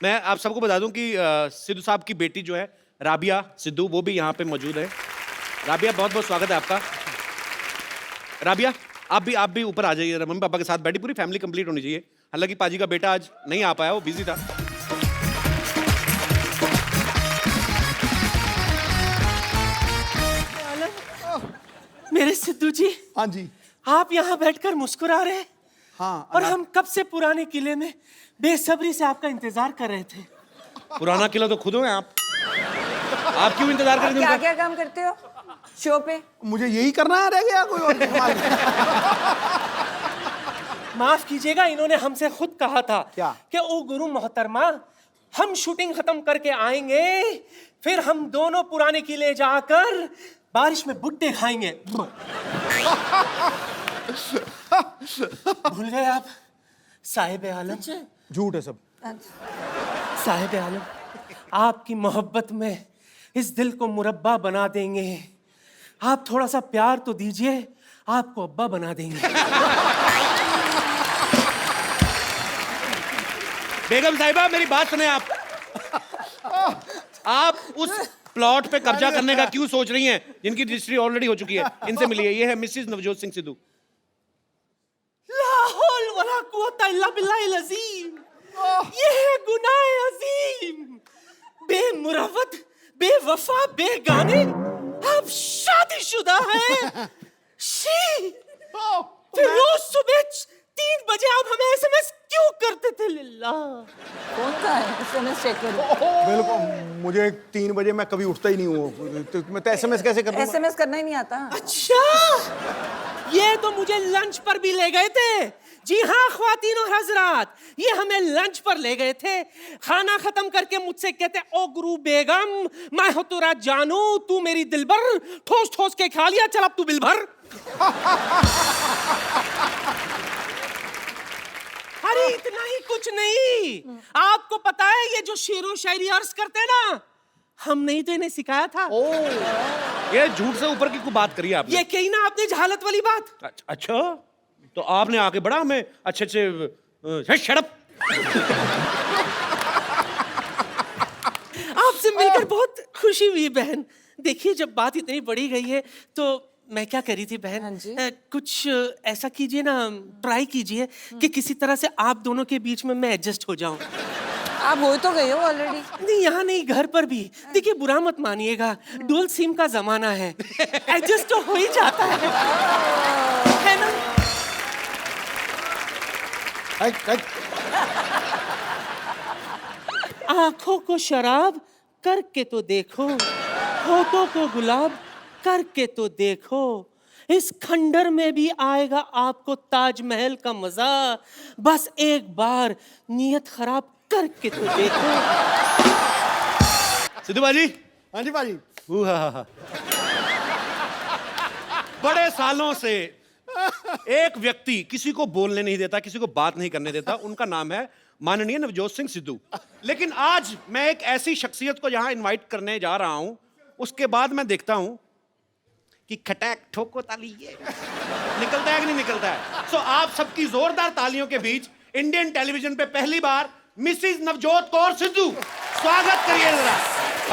मैं आप सबको बता दूं कि सिद्धू साहब की बेटी जो है राबिया सिद्धू, वो भी यहाँ पे मौजूद है। राबिया, बहुत बहुत स्वागत है आपका। राबिया, आप भी ऊपर आ जाइए, मम्मी पापा के साथ बैठी, पूरी फैमिली कंप्लीट होनी चाहिए। हालांकि पाजी का बेटा आज नहीं आ पाया, वो बिजी था। मेरे सिद्धू जी। हाँ जी। आप यहाँ बैठकर मुस्कुरा रहे हैं। हाँ। और हम कब से पुराने किले में बेसब्री से आपका इंतजार कर रहे थे। पुराना किला तो खुद हो आप क्यों इंतजार कर रहे क्या थे? क्या काम करते हो शो पे? मुझे यही करना है, रह गया कोई और कमाल नहीं। माफ कीजिएगा, इन्होंने हमसे खुद कहा था क्या? कि ओ गुरु मोहतरमा, हम शूटिंग खत्म करके आएंगे, फिर हम दोनों पुराने किले जाकर बारिश में भुट्टे खाएंगे। भूल गए आप? साहिब आलम, झूठ है सब। साहिब आलम, आपकी मोहब्बत में इस दिल को मुरब्बा बना देंगे। आप थोड़ा सा प्यार तो दीजिए, आपको अब्बा बना देंगे। बेगम साहिबा, मेरी बात सुने आप उस प्लॉट पे कब्जा करने का क्यों सोच रही हैं जिनकी रजिस्ट्री ऑलरेडी हो चुकी है? इनसे मिलिए, ये है मिसेस नवजोत सिंह सिद्धू। ला हौल वला कुव्वता इल्ला बिल्लाहिल अज़ीम। ये है गुनाह अजीम। बेमुरवत, बेवफा, बेगाने, आप शादीशुदा हैं। शी, फिर रोज सुबह 3 बजे आप हमें एसएमएस क्यों करते थे? लिल्ला, कौन सा है एसएमएस चेक करो? बिल्कुल, मुझे 3 बजे मैं कभी उठता ही नहीं हूँ, तो मैं तो एसएमएस कैसे कर दूंगा? एसएमएस करना ही नहीं आता। अच्छा, ये तो मुझे लंच पर भी ले गए थे। जी हाँ ख्वातीन और हजरात, ये हमें लंच पर ले गए थे। खाना खत्म करके मुझसे कहते, ओ गुरु बेगम, मैं हो तेरा जानू, तू मेरी दिलबर, ठोस ठोस के खा लिया, चल अब तू बिल भर। अरे इतना ही कुछ नहीं, आपको पता है ये जो शेरो शायरी अर्ज करते हैं ना, हमने ही तो इन्हें सिखाया था। ये झूठ से ऊपर की कोई बात करी आपने? ये कही ना आपने जहालत वाली बात। अच्छा, तो आपने आके बड़ा हमें अच्छे शड़प। आपसे मिलकर बहुत खुशी हुई बहन। देखिए, जब बात इतनी बड़ी गई है तो मैं क्या करी थी बहन, हाँ जी। कुछ ऐसा कीजिए ना, ट्राई कीजिए कि किसी तरह से आप दोनों के बीच में मैं एडजस्ट हो जाऊं। आप हो तो गए हो ऑलरेडी। नहीं, यहाँ नहीं, घर पर भी। देखिए, बुरा मत मानिएगा, डुअल सिम का जमाना है, एडजस्ट तो हो ही जाता है ना? आंखों को शराब करके तो देखो, होठों को गुलाब करके तो देखो, इस खंडर में भी आएगा आपको ताजमहल का मजा, बस एक बार नियत खराब करके तो देखो। सिद्धू बाजी। हाँ जी बाजी। बड़े सालों से एक व्यक्ति किसी को बोलने नहीं देता, किसी को बात नहीं करने देता, उनका नाम है माननीय नवजोत सिंह सिद्धू। लेकिन आज मैं एक ऐसी शख्सियत को यहां इनवाइट करने जा रहा हूं, उसके बाद मैं देखता हूं कि खटैक ठोको ताली ये निकलता है कि नहीं निकलता है। सो आप सबकी जोरदार तालियों के बीच इंडियन टेलीविजन पे पहली बार मिसेस नवजोत कौर सिद्धू, स्वागत करिए जरा।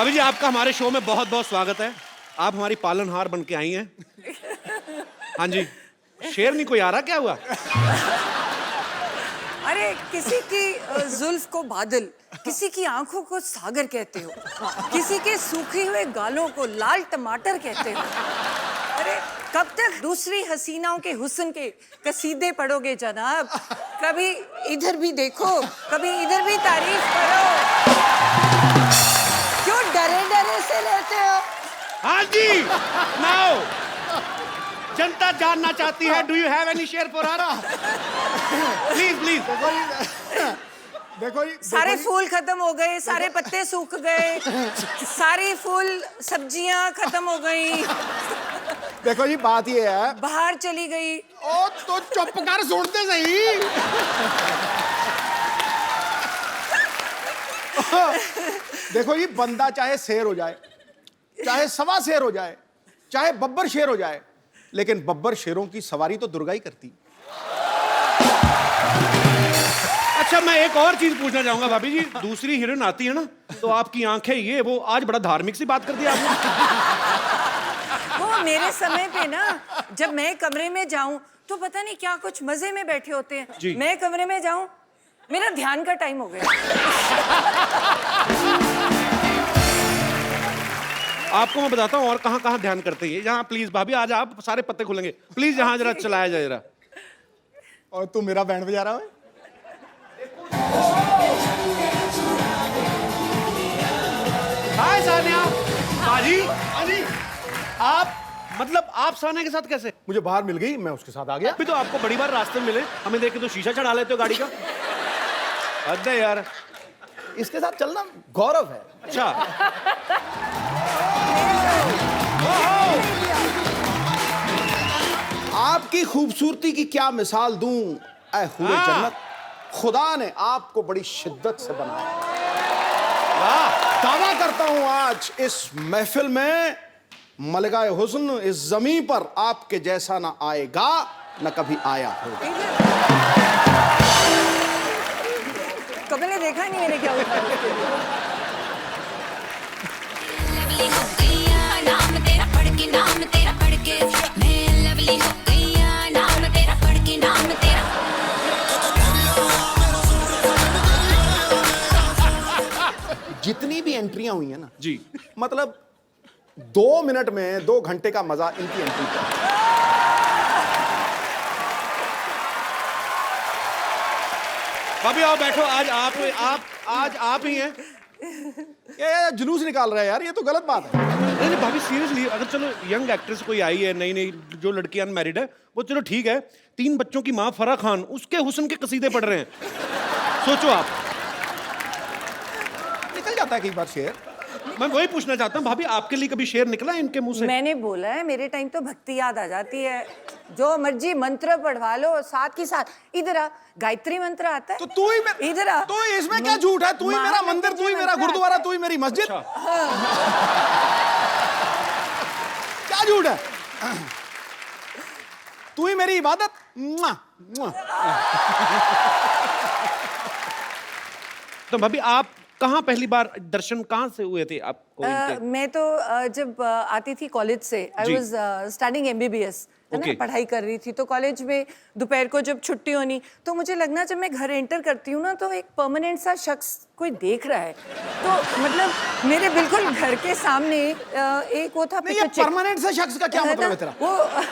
अभी जी, आपका हमारे शो में बहुत बहुत स्वागत है। आप हमारी पालनहार बन के आई हैं। हाँ जी, शेर नहीं कोई आ रहा, क्या हुआ? अरे, किसी की जुल्फ को बादल, किसी की आंखों को सागर कहते हो, किसी के सूखे हुए गालों को लाल टमाटर कहते हो। अरे, कब तक दूसरी हसीनाओं के हुस्न के कसीदे पढ़ोगे जनाब? कभी इधर भी देखो, कभी इधर भी तारीफ करो। क्यों डरे डरे से रहते हो? हाँ जी, नाउ जनता जानना चाहती है, do you have any share for her? Please please. देखो जी, सारे फूल खत्म हो गए, सारे पत्ते सूख गए, सारी फूल सब्जियां खत्म हो गई, देखो जी, बात ये है। बाहर चली गई। ओ तो चुप कर, सुनते सही। देखो जी, बंदा चाहे शेर हो जाए, चाहे सवा शेर हो जाए, चाहे बब्बर शेर हो जाए, लेकिन बब्बर शेरों की सवारी तो दुर्गा ही करती। अच्छा, मैं एक और चीज पूछना चाहूंगा भाभी जी, दूसरी हीरोइन आती है ना तो आपकी आंखें ये वो, आज बड़ा धार्मिक सी बात कर दी आपने। वो मेरे समय पे ना, जब मैं कमरे में जाऊं तो पता नहीं क्या कुछ मजे में बैठे होते हैं। जी। मैं कमरे में जाऊं, मेरा ध्यान का टाइम हो गया। आपको मैं बताता हूँ और कहाँ कहाँ ध्यान करते हैं। यहाँ प्लीज भाभी, आज आप सारे पत्ते खुलेंगे प्लीज, यहाँ जरा चलाया जाए जरा। और तू मेरा बैंड बजा रहा है। हाय सानिया। बाजी अजी, आप मतलब आप सानिया के साथ कैसे? मुझे बाहर मिल गई, मैं उसके साथ आ गया। अभी तो आपको बड़ी बार रास्ते में मिले, हमें देख के तो शीशा चढ़ा लेते हो गाड़ी का। हद है यार। इसके साथ चलना गौरव है। अच्छा, आपकी खूबसूरती की क्या मिसाल दूं ऐ हुए हाँ। जन्नत, खुदा ने आपको बड़ी शिद्दत से बनाया। वाह। दावा करता हूं आज इस महफिल में मलगाए हुस्न इस जमीन पर आपके जैसा ना आएगा न कभी आया होगा। कभी ने देखा नहीं मैंने क्या होता है। लवली हो गईया, नाम तेरा पढ़ के, नाम तेरा पढ़ के मैं लवली हो गईया, नाम तेरा पढ़ के, नाम तेरा। जितनी भी एंट्रियां हुई हैं ना जी, मतलब 2 मिनट में 2 घंटे का मजा इनकी एंट्री का। भाभी आओ बैठो। आज आप ही हैं। ये जुलूस निकाल रहा है यार, ये तो गलत बात है। नहीं नहीं भाभी, सीरियसली अगर चलो यंग एक्ट्रेस कोई आई है, नई नई जो लड़की अनमैरिड है, वो चलो ठीक है। 3 बच्चों की माँ फराह खान, उसके हुस्न के कसीदे पढ़ रहे हैं। सोचो आप। निकल जाता है कई बार शेर। मैं वही पूछना चाहता हूँ भाभी, आपके लिए कभी शेर निकला है इनके मुंह से? मैंने बोला है मेरे टाइम तो भक्ति याद आ जाती है। जो मर्जी मंत्र पढ़वा लो, साथ के साथ इधर आ, गायत्री मंत्र आता है। तो तू ही इधर आ। तो इसमें क्या झूठ है? तू ही मेरा मंदिर, तू ही मेरा गुरुद्वारा, तू ही मेरी मस्जिद। क्या झूठ है? तू ही मेरी इबादत। मुआ, मुआ। तो भाभी आप कहाँ पहली बार दर्शन कहाँ से हुए थे आपको इनके? मैं तो जब आती थी कॉलेज से, आई जी। वाज स्टडिंग MBBS, है ना, Okay. पढ़ाई कर रही थी। तो कॉलेज में दोपहर को जब छुट्टी होनी तो मुझे लगना जब मैं घर एंटर करती हूँ ना तो एक परमानेंट सा शख्स कोई देख रहा है। तो मतलब मेरे बिल्कुल घर के सामने एक वो था नहीं, ये परमानेंट से शख्स का क्या मतलब है तेरा?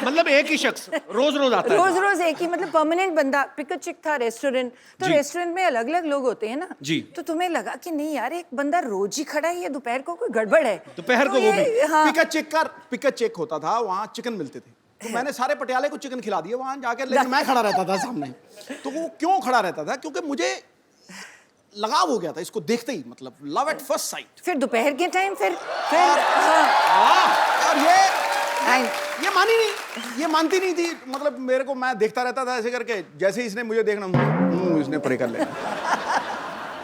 मतलब एक ही शख्स रोज रोज आता है? रोज रोज एक ही, मतलब परमानेंट बंदा। पिक चिक था रेस्टोरेंट, तो जी। रेस्टोरेंट में अलग अलग लोग होते हैं ना जी। तो तुम्हें लगा कि नहीं यार, एक बंदा रोज ही खड़ा है, ये दोपहर को कोई गड़बड़ है। दोपहर तो को वो ये- भी? हाँ। पिका चेक होता था, वहां चिकन मिलते थे, तो मैंने सारे पटियाले को चिकन खिला दिए वहां जाके, लेकिन मैं खड़ा रहता था सामने। तो वो क्यों खड़ा रहता था? क्योंकि मुझे लगाव हो गया था इसको देखते ही, मतलब लव एट फर्स्ट साइट। फिर दोपहर के टाइम फिर हाँ। और ये मानी नहीं, ये मानती नहीं थी। मतलब मेरे को, मैं देखता रहता था ऐसे करके, जैसे ही इसने मुझे देखना, इसने परे कर लेना।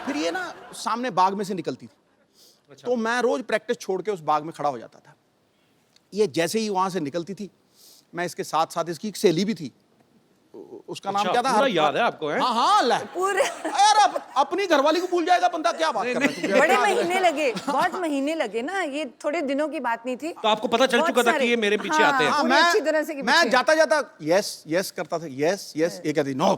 फिर ये ना सामने बाग में से निकलती थी, तो मैं रोज प्रैक्टिस छोड़ के उस बाग में खड़ा हो जाता था। ये जैसे ही वहां से निकलती थी, मैं इसके साथ साथ, इसकी एक सहेली भी थी, उसका नाम अच्छा, क्या था? पूरा याद है आपको, हैं? हाँ हाँ, ले। पूरे यार अपनी घरवाली को भूल जाएगा बंदा, क्या बात कर रहा है? बड़े महीने लगे, बहुत महीने लगे ना, ये थोड़े दिनों की बात नहीं थी। तो आपको पता चल बहुत चुका था सारे। कि ये मेरे पीछे आते हैं? हाँ, पूरी अच्छी तरह से कि मैं पीछे। जाता जाता यस यस करता था, यस यस, ये कहती नो।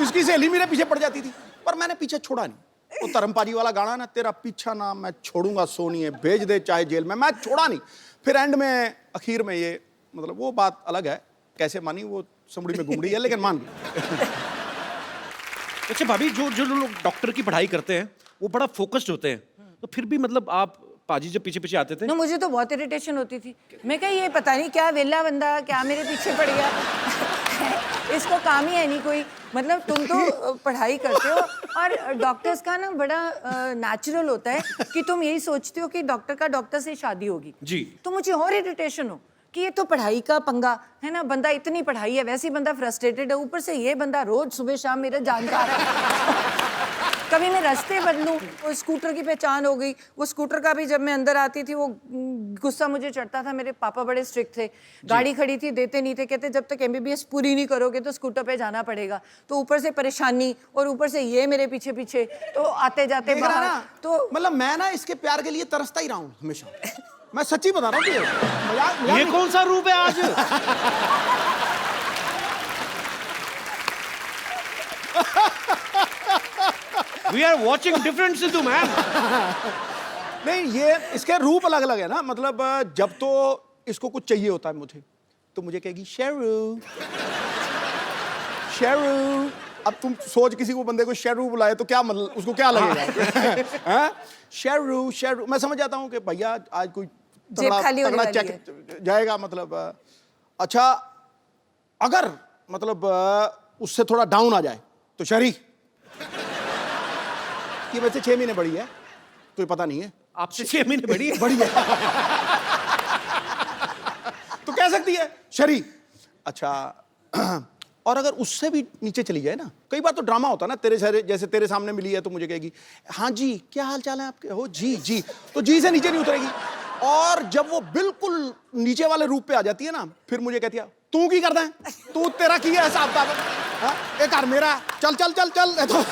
इसकी सहेली मेरे पीछे पड़ जाती थी, पर मैंने पीछे छोड़ा नहीं। वो धर्मपाजी वाला गाना ना, तेरा पीछा ना मैं छोड़ूंगा सोनिए, भेज दे चाहे जेल में, मैं छोड़ा नहीं। फिर एंड में, आखिर में, ये मतलब वो बात अलग है, कैसे मानी वो समड़ी में घुमड़ी है, लेकिन मान गई। अच्छा भाभी, जो जो लोग डॉक्टर की पढ़ाई करते हैं वो बड़ा फोकस्ड होते हैं, तो फिर भी मतलब आप पाजी जब पीछे पीछे आते थे? ना, मुझे तो बहुत इरिटेशन होती थी। मैं कहा ये पता नहीं क्या वेला बंदा क्या मेरे पीछे पड़ गया। इसको काम ही है नहीं कोई। मतलब तुम तो पढ़ाई करते हो, और डॉक्टर्स का ना बड़ा नेचुरल होता है कि तुम यही सोचते हो कि डॉक्टर का डॉक्टर से शादी होगी जी। तो मुझे और इरिटेशन हो कि ये तो पढ़ाई का पंगा है ना, बंदा इतनी पढ़ाई है, वैसे ही बंदा फ्रस्ट्रेटेड है, ऊपर से ये बंदा रोज सुबह शाम मेरा जानकार है। कभी मैं रास्ते बदलूं, वो स्कूटर की पहचान हो गई। वो स्कूटर का भी जब मैं अंदर आती थी वो गुस्सा मुझे चढ़ता था। मेरे पापा बड़े स्ट्रिक्ट थे, गाड़ी खड़ी थी देते नहीं थे, कहते जब तक MBBS पूरी नहीं करोगे तो स्कूटर पे जाना पड़ेगा। तो ऊपर से परेशानी और ऊपर से ये मेरे पीछे पीछे, तो आते जाते देख रहा बाहर ना, तो मतलब मैं ना इसके प्यार के लिए तरसता ही रहा हूँ हमेशा। मैं सच्ची बता रहा हूँ तुझे, मजाक ये नहीं। कौन सा रूप है आज? We are watching different Sidhu, man. नहीं, ये इसके रूप अलग अलग है ना। मतलब जब तो इसको कुछ चाहिए होता है मुझे, तो मुझे कहेगी शेरू शेरू। अब तुम सोच, किसी को बंदे को शेरू बुलाए तो क्या मतलब, उसको क्या लगेगा? हाँ? शेरू शेरू, मैं समझ जाता हूँ कि भैया आज कोई जेब खाली होने वाली चेक जाएगा। मतलब अच्छा, अगर मतलब उससे थोड़ा डाउन आ जाए तो शरी, ये वैसे 6 महीने बड़ी है तो ये पता नहीं है, आपसे 6 महीने बड़ी है। बड़ी है तो कह सकती है शरी। अच्छा, और अगर उससे भी नीचे चली जाए ना, कई बार तो ड्रामा होता है ना, तेरे सारे जैसे तेरे सामने मिली है तो मुझे कहेगी हाँ जी क्या हाल चाल है आपके, हो जी जी, तो जी से नीचे नहीं उतरेगी। और जब वो बिल्कुल नीचे वाले रूप पे आ जाती है ना, फिर मुझे कहती है तू की करता है, तू तेरा की है हिसाब किताब, हाँ? एक कार मेरा, चल चल चल चल तो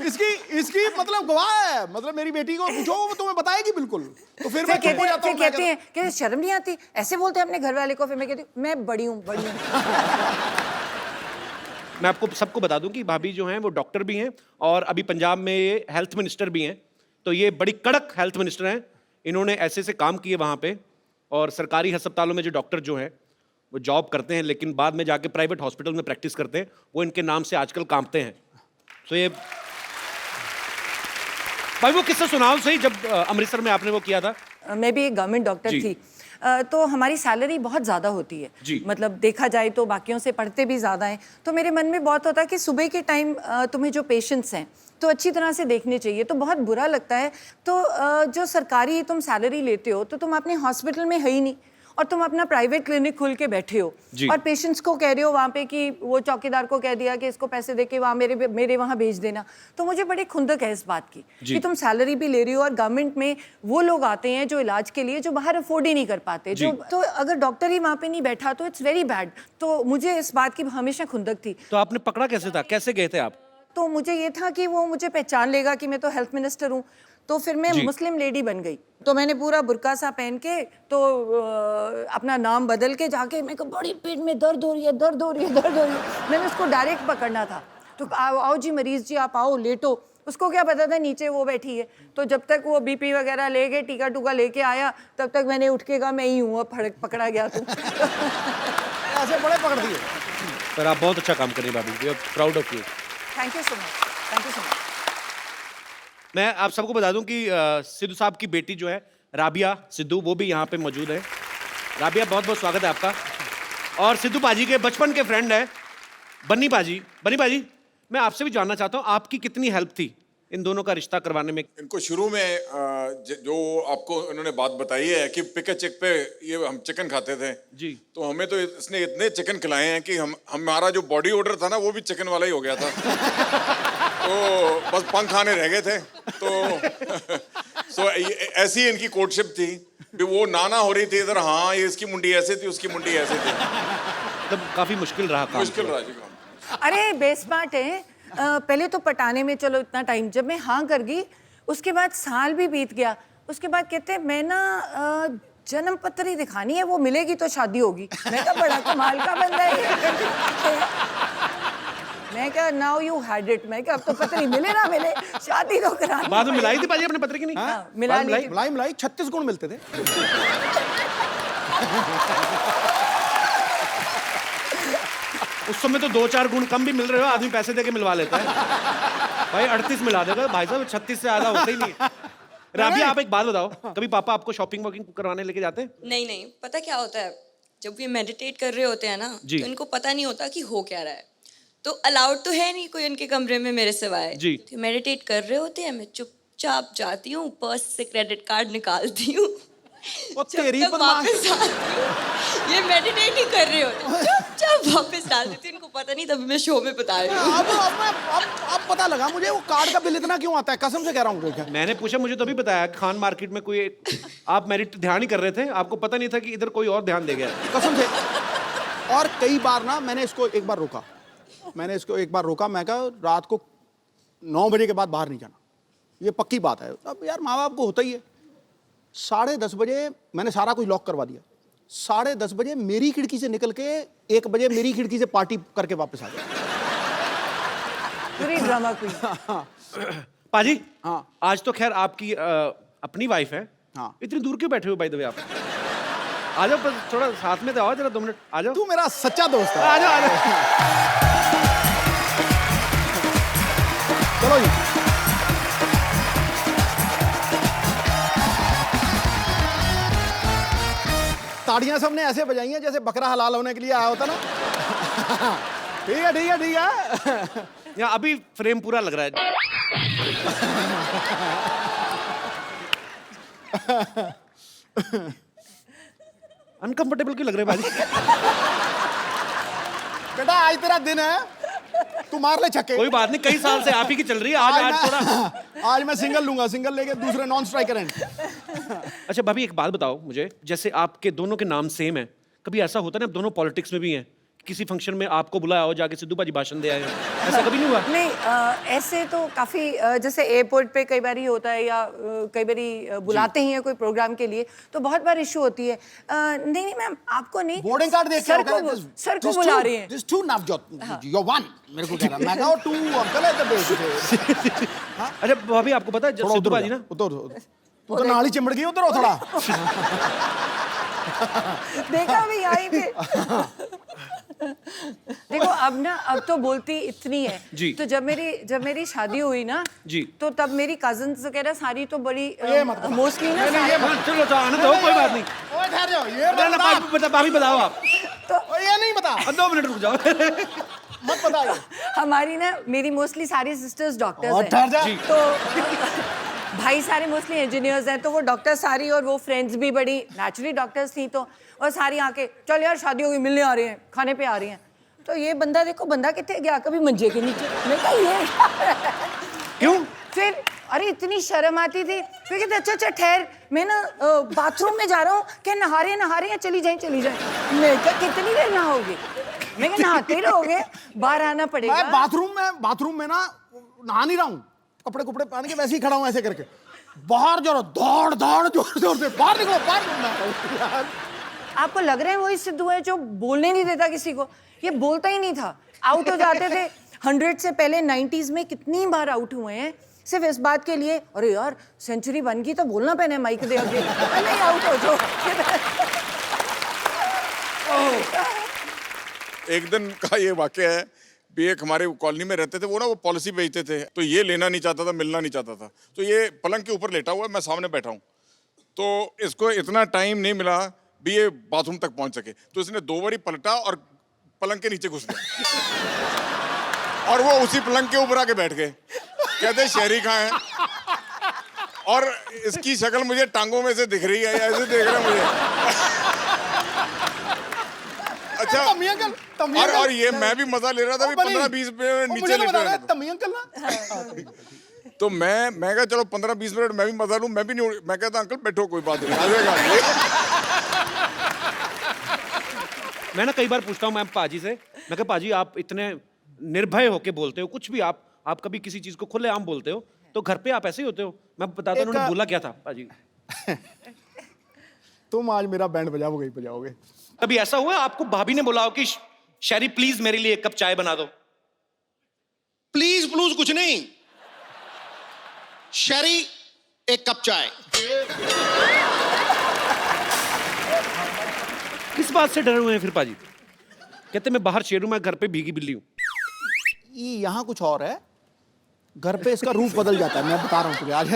इसकी इसकी मतलब गवाह है। मतलब मेरी बेटी को पूछो, वो तुम्हें बताएगी बिल्कुल। तो फिर मैं चुप हो जाता हूँ। कहती हैं कि शर्म नहीं आती, ऐसे बोलते हैं अपने घर वाले को। फिर मैं कहती हूँ मैं बड़ी हूँ, बड़ी हूँ। मैं आपको सबको बता दूं कि भाभी जो हैं वो डॉक्टर भी हैं और अभी पंजाब में ये हेल्थ मिनिस्टर भी हैं। तो ये बड़ी कड़क हेल्थ मिनिस्टर हैं। इन्होंने ऐसे ऐसे काम किए वहाँ पे, और सरकारी अस्पतालों में जो डॉक्टर जो हैं वो जॉब करते हैं लेकिन बाद में जाके प्राइवेट हॉस्पिटल में प्रैक्टिस करते हैं, वो इनके नाम से आजकल कांपते हैं। तो ये भाई वो किस्सा सुनाओ सही, जब अमृतसर में आपने वो किया था। मैं भी एक गवर्नमेंट डॉक्टर जी। थी। तो हमारी सैलरी बहुत ज़्यादा होती है जी। मतलब देखा जाए तो बाकियों से पढ़ते भी ज़्यादा हैं। तो मेरे मन में बहुत होता है कि सुबह के टाइम तुम्हें जो पेशेंट्स हैं तो अच्छी तरह से देखने चाहिए। तो बहुत बुरा लगता है। तो जो सरकारी तुम सैलरी लेते हो तो तुम अपने हॉस्पिटल में है ही नहीं, और तुम अपना प्राइवेट क्लिनिक खोल के बैठे हो जी। और पेशेंट्स को कह रहे हो वहाँ पे कि वो चौकीदार को कह दिया कि इसको पैसे दे के वहाँ मेरे वहाँ भेज देना। तो मुझे बड़ी खुंदक है इस बात की कि तुम सैलरी भी ले रही हो और गवर्नमेंट में वो लोग आते हैं जो इलाज के लिए जो बाहर अफोर्ड ही नहीं कर पाते। जो तो अगर डॉक्टर ही वहाँ पे नहीं बैठा तो इट्स वेरी बैड। तो मुझे इस बात की हमेशा खुंदक थी। तो आपने पकड़ा कैसे था, कैसे गए थे आप? तो मुझे ये था कि वो मुझे पहचान लेगा कि मैं तो हेल्थ मिनिस्टर हूँ। तो फिर मैं मुस्लिम लेडी बन गई। तो मैंने पूरा बुर्का सा पहन के तो अपना नाम बदल के जाके, मैं कहा बड़ी पेट में दर्द हो रही है, दर्द हो रही है, दर्द हो रही है। मैंने उसको डायरेक्ट पकड़ना था। तो आओ जी मरीज जी, आप आओ लेटो। उसको क्या पता था नीचे वो बैठी है। तो जब तक वो BP वगैरह लेके टीका टूका लेके आया तब तक मैंने उठ के कहा मैं ही हूँ, पकड़ा गया तू। ऐसे बड़े पकड़ दिए। पर आप बहुत अच्छा काम कर रही हैं भाभी, we are proud of you. Thank you so much, thank you so much. मैं आप सबको बता दूं कि सिद्धू साहब की बेटी जो है राबिया सिद्धू, वो भी यहाँ पे मौजूद है। राबिया, बहुत बहुत स्वागत है आपका। और सिद्धू पाजी के बचपन के फ्रेंड है बन्नी पाजी। बन्नी पाजी, मैं आपसे भी जानना चाहता हूँ आपकी कितनी हेल्प थी इन दोनों का रिश्ता करवाने में? इनको शुरू में जो आपको उन्होंने बात बताई है कि पिक एंड चेक पे ये हम चिकन खाते थे जी। तो हमें तो इसने इतने चिकन खिलाए हैं कि हमारा जो बॉडी ऑर्डर था ना वो भी चिकन वाला ही हो गया था। तो बस पंख आने रह गए थे। तो ऐसी इनकी कोर्टशिप थी कि वो नाना हो रही थी इधर, हाँ ये इसकी मुंडी ऐसे थी उसकी मुंडी ऐसे थी। तब काफी मुश्किल रहा काम। मुश्किल रहा जी काम। अरे बेस्मार्ट है। पहले तो पटाने में चलो इतना टाइम, जब मैं हाँ कर गई उसके बाद साल भी बीत गया। उसके बाद कहते मैं ना जन्म पत्र ही दिखानी है, वो मिलेगी तो शादी होगी। मैं कहा बड़ा कमाल का बंदा है ये। मैं कहा नाउ यू हैड इट। मैं कहा अब तो पत्र ही मिले ना मिले, शादी तो करानी। बाद में मिलाई थी पाजी अपने पत्र की? नहीं हाँ, मिला ली। मलाई 36 गुण मिलते थे। उस समय तो 2-4 गुण कम भी मिल रहे हो, आदमी पैसे देके मिलवा लेता है। भाई 38 मिला देगा भाई साहब, 36 से ज्यादा होता ही नहीं है। राबिया, आप एक बात बताओ, कभी पापा आपको शॉपिंग वॉकिंग करवाने लेके जाते हैं? नहीं नहीं, पता क्या होता है, जब ये मेडिटेट कर रहे होते हैं ना जी। तो इनको पता नहीं होता कि हो क्या रहा है। तो अलाउड तो है नहीं कोई उनके कमरे में मेरे सिवाय। जी। तो मेडिटेट कर रहे होते हैं, मैं चुपचाप जाती हूँ, पर्स से क्रेडिट कार्ड निकालती हूँ वो जब तेरी तक बदमाश। वापस आती हूँ, ये मेडिटेट ही कर रही हो, जब वापस डाल देती हूँ, इनको पता नहीं, तभी मैं शो में बता रही हूँ। अब पता लगा मुझे वो कार्ड का बिल इतना क्यों आता है, कसम से कह रहा हूँ। मैंने पूछा, मुझे तो अभी बताया खान मार्केट में कोई आप मेरिट ध्यान ही कर रहे थे, आपको पता नहीं था कि इधर कोई और ध्यान दे गया। कसम से। और कई बार ना मैंने इसको एक बार रोका, मैं कहा रात को 9 बजे के बाद बाहर नहीं जाना, ये पक्की बात है। अब यार माँ बाप को होता ही है। 10:30 बजे मैंने सारा कुछ लॉक करवा दिया। 10:30 बजे मेरी खिड़की से निकल के 1 बजे मेरी खिड़की से पार्टी करके वापस आ गया। पूरी ड्रामा क्वीन। पाजी, हाँ। आज तो खैर आपकी अपनी वाइफ है। हाँ। इतनी दूर क्यों बैठे हो बाय द वे आप? आ जाओ, बस थोड़ा साथ में तो आओ, जरा 2 मिनट आ जाओ। तू मेरा सच्चा दोस्त है। आ जाओ, आ जाओ। चलो जी। ताड़ियां सबने ऐसे बजाई हैं जैसे बकरा हलाल होने के लिए आया होता ना। ठीक है ठीक है ठीक है। यहाँ अभी फ्रेम पूरा लग रहा है। अनकंफर्टेबल क्यों लग रहे हैं बाजी? बेटा आज तेरा दिन है, तू मार ले छक्के। कोई बात नहीं, कई साल से आप ही की चल रही है। आज थोड़ा आज मैं सिंगल लूंगा, सिंगल लेके दूसरे नॉन स्ट्राइकर हैं। अच्छा भाभी, एक बात बताओ मुझे, जैसे आपके दोनों के नाम सेम है, कभी ऐसा होता है ना, आप दोनों पॉलिटिक्स में भी हैं, किसी फंक्शन में आपको बुलाया हो, जाके सिद्धू बाजी भाषण दे आए हो, ऐसा कभी नहीं हुआ? नहीं, ऐसे तो काफी जैसे एयरपोर्ट पे कई बार ही होता है, या कई बार बुलाते ही हैं कोई प्रोग्राम के लिए, तो बहुत बार इशू होती है। नहीं नहीं मैम, आपको नहीं, बोर्डिंग कार्ड देख सर को बुला रहे हैं। This to Navjot, you one, मेरे को कह रहा, मैं कहा टू अंकल है तो। अच्छा भाभी, आपको पता है जब सिद्धू बाजी ना, उधर तू तो नाली चिमड़ गई, उधर हो थोड़ा। देखा अभी यहीं पे। देखो अब तो बोलती इतनी है जी। तो जब मेरी शादी हुई ना जी, तो तब मेरी कजिन्स वगैरह सारी तो बड़ी मोस्टली ना नहीं, चलो तो आने दो, कोई बात नहीं। ओए ठहर जाओ, ये भाभी बताओ आप। तो ये नहीं बता, 2 मिनट रुक जाओ। मत बताइए। हमारी ना मेरी मोस्टली सारी सिस्टर्स डॉक्टर्स ठहर जा। हैं, तो भाई सारे मोस्टली इंजीनियर्स हैं, तो वो डॉक्टर सारी, और वो फ्रेंड्स भी बड़ी नेचुरली डॉक्टर्स थी, तो और सारी आके चल यार शादी होगी, मिलने आ रही हैं, खाने पे आ रही हैं। तो ये बंदा देखो, बंदा कितने गया, कभी मंजे के नीचे। मैं कहा ये क्यों? फिर अरे इतनी शर्म आती थी, फिर कहते अच्छा ठहर, मैं ना बाथरूम में जा रहा हूँ, क्या नहा रहे हैं, चली जाए। मैं कहा कितनी देर नहाओगे? मैं कहा नहाते रहोगे, बाहर आना पड़ेगा। मैं बाथरूम में ना नहा नहीं रहा हूँ, कपड़े पहन के वैसे ही खड़ा हूँ ऐसे करके। बाहर जरा दौड़ जोर से बाहर निकलो। आपको लग रहा है वही सिद्धू है जो बोलने नहीं देता किसी को? ये बोलता ही नहीं था, आउट हो जाते थे। 100 से पहले 90s में कितनी बार आउट हुए हैं सिर्फ इस बात के लिए, अरे यार सेंचुरी बन गई तो बोलना पैने माइक दे आगे, नहीं आउट हो जो। एक दिन का ये वाकया है भी, एक हमारे कॉलोनी में रहते थे, वो ना वो पॉलिसी बेचते थे, तो ये लेना नहीं चाहता था, मिलना नहीं चाहता था, तो ये पलंग के ऊपर लेटा हुआ है, मैं सामने बैठा हूँ, तो इसको इतना टाइम नहीं मिला भी ये बाथरूम तक पहुंच सके, तो इसने 2 बारी पलटा और पलंग के नीचे घुस गया, और वो उसी पलंग के ऊपर आके बैठ गए। कहते शहरी कहाँ है, और इसकी शक्ल मुझे टांगों में से दिख रही है, ऐसे देख रहा है मुझे। अच्छा, और ये मैं भी मजा ले रहा था, 15-20 मिनट नीचे लेटा रहा था। तमी अंकल ना, तो मैं कहा चलो 15-20 मिनट मैं भी मजा लूं, मैं भी नहीं, मैं कहता अंकल बैठो, कोई बात नहीं, आ जाएगा। मैं ना कई बार पूछता हूँ मैं पाजी से, मैं कहा पाजी आप इतने निर्भय होके बोलते हो, कुछ भी आप कभी किसी चीज को खुलेआम बोलते हो, तो घर पे आप ऐसे ही होते हो? मैं बताता हूँ उन्होंने बोला क्या था पाजी। तुम आज मेरा बैंड बजाओगे। कभी ऐसा हुआ आपको भाभी ने बोला हो कि शैरी प्लीज मेरे लिए 1 कप चाय बना दो? प्लीज कुछ नहीं, शैरी 1 कप चाय। किस बात से डरे हुए हैं फिर पाजी? कहते मैं बाहर शेर हूं, मैं घर पे भीगी बिल्ली हूं। यहाँ कुछ और है, घर पे इसका रूप बदल जाता है, मैं बता रहा हूँ तुझे आज।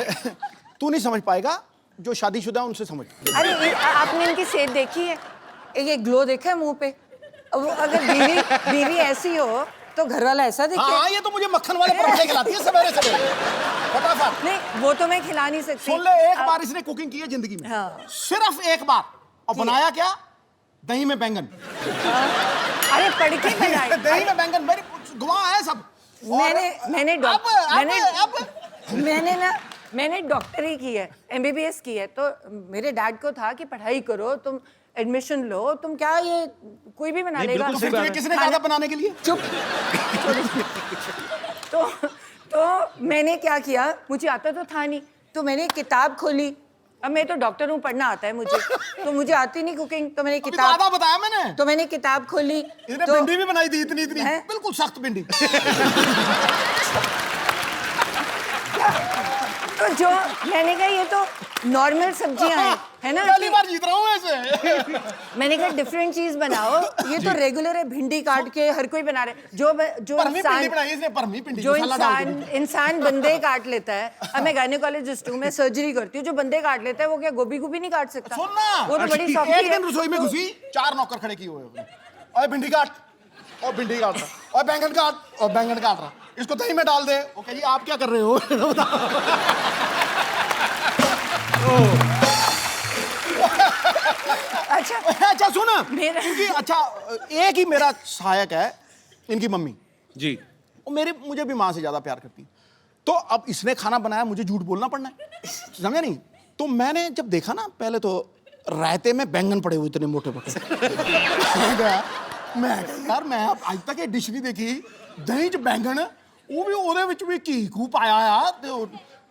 तू नहीं समझ पाएगा, जो शादीशुदा है उनसे समझ। अरे आपने इनकी सेहत देखी है? ये ग्लो देखा है मुंह पे? अब अगर बीवी ऐसी हो तो घर वाला ऐसा दिखे? हाँ, ये तो मुझे मक्खन वाले पराठे खिलाती है सवेरे। फटाफट। नहीं वो तो मैं खिला नहीं सकती। सुन ले, एक बार इसने कुकिंग की है जिंदगी में, हाँ। सिर्फ एक बार, और बनाया क्या? दही में बैंगन। अरे पढ़ के बनाई। दही में बैंगन, मेरी गवाह है सब। मैंने डॉक्टरी की है, MBBS की है, तो मेरे डैड को था कि पढ़ाई करो, तुम एडमिशन लो, तुम क्या ये कोई भी बना लेगा। तो फिर तुझे किसने कहा था बनाने के लिए? चुप। तो मैंने क्या किया, मुझे आता तो था नहीं, तो मैंने किताब खोली। अब मैं तो डॉक्टर हूँ, पढ़ना आता है मुझे, तो मुझे आती नहीं कुकिंग, तो मैंने किताब आधा बताया मैंने। तो मैंने किताब खोली। इसने तो भिंडी भी बनाई थी इतनी बिल्कुल सख्त भिंडी। तो जो मैंने कहा ये तो नॉर्मल सब्जियां हैं, है ना? पहली बार जीत रहा हूँ ऐसे। मैंने कहा डिफरेंट चीज बनाओ, ये तो रेगुलर है, भिंडी काट के हर कोई बना रहे। जो इंसान बंदे काट लेता है। अब मैं गायनेकोलॉजिस्ट हूँ, मैं सर्जरी करती हूँ, जो बंदे काट लेता है वो क्या गोभी को भी नहीं काट सकता? वो तो बड़ी सॉफ्ट है। एक दिन रसोई में घुसी, 4 नौकर खड़े किए हुए, और भिंडी काट, और भिंडी काट रहा, और बैंगन काट, और बैंगन काट रहा, इसको दही में डाल दे। ओके जी, आप क्या कर रहे हो? अच्छा सुन, क्योंकि अच्छा एक ही मेरा सहायक है, इनकी मम्मी जी, वो मुझे भी माँ से ज्यादा प्यार करती है। तो अब इसने खाना बनाया, मुझे झूठ बोलना पड़ना है, समझा नहीं? तो मैंने जब देखा ना, पहले तो रायते में बैंगन पड़े हुए इतने मोटे मोटे। मैं यार, मैं आज तक ये डिश नहीं देखी, दही च बैंगन, वो भी ओदे विच भी घी घू पाया यार,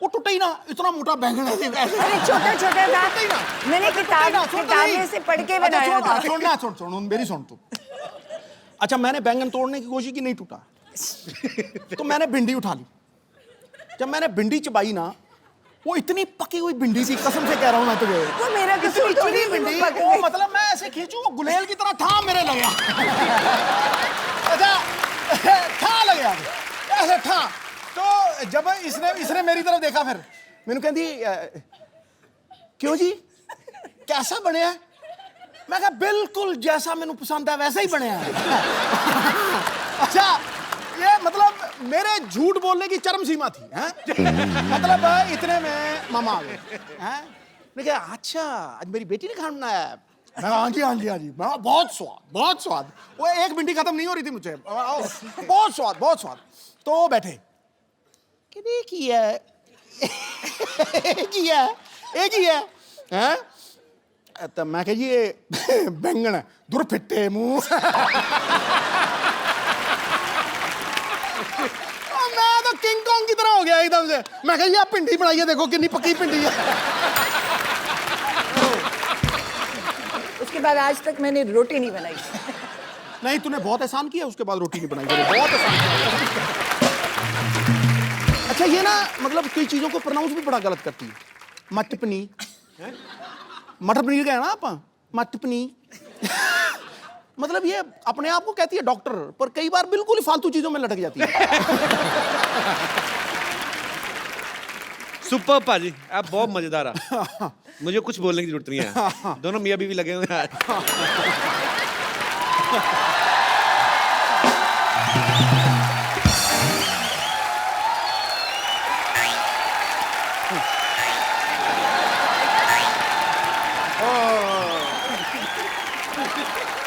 वो टूटा ही ना, इतना मोटा बैंगन है। अरे छोटा छोटा था, मैंने किताब में से पढ़ के बनाया था। सुन मेरी सुन तू। अच्छा, मैंने बैंगन तोड़ने की कोशिश की, नहीं टूटा। तो मैंने भिंडी उठा ली। जब मैंने भिंडी चबाई ना, वो इतनी पकी हुई भिंडी थी, कसम से कह रहा हूँ मैं तुझे। तो मेरा कसूर तो नहीं, भिंडी वो मतलब मैं ऐसे खींचू, वो गुलेल की तरह था मेरे लगा। अच्छा, था लगा ऐसे था। तो जब इसने मेरी तरफ देखा, फिर मैंने कहती क्यों जी, कैसा बने है? मैं कहा बिल्कुल जैसा मैंने पसंद है वैसा ही बने है। अच्छा, ये मतलब मेरे झूठ बोलने की चरम सीमा थी, हैं? मतलब इतने में मामा आ गए, हैं? मैं कहा अच्छा, आज मेरी बेटी ने खाना बनाया है। मैं हाँ जी हाँ जी हाँ जी, मैं बहुत स्वाद, बहुत स्वाद। वो एक भिंडी खत्म नहीं हो रही थी मुझे, बहुत स्वाद, बहुत स्वाद। तो बैठे, एक ही है, एक ही है, एक ही है, हैं? तो मैं कह जी ये बैंगन है, दूर फिट्टे मुंह। मैं तो किंग कॉन्ग की तरह हो गया एकदम से। मैं कह जी आप भिंडी बनाइए, देखो कितनी पकी भिंडी है। उसके बाद आज तक मैंने रोटी नहीं बनाई। नहीं, तूने बहुत एहसान किया, उसके बाद रोटी नहीं बनाई, बहुत एहसान किया। अच्छा, ये ना मतलब कई चीजों को प्रोनाउंस भी बड़ा गलत करती है। मटर पनीर, मटर पनीर गया ना आप, मटर पनीर। मतलब ये अपने आप को कहती है डॉक्टर, पर कई बार बिल्कुल ही फालतू चीजों में लटक जाती है। सुपर पाजी, आप बहुत मजेदार है। मुझे कुछ बोलने की जरूरत नहीं है, दोनों मियां बीवी लगे हुए हैं।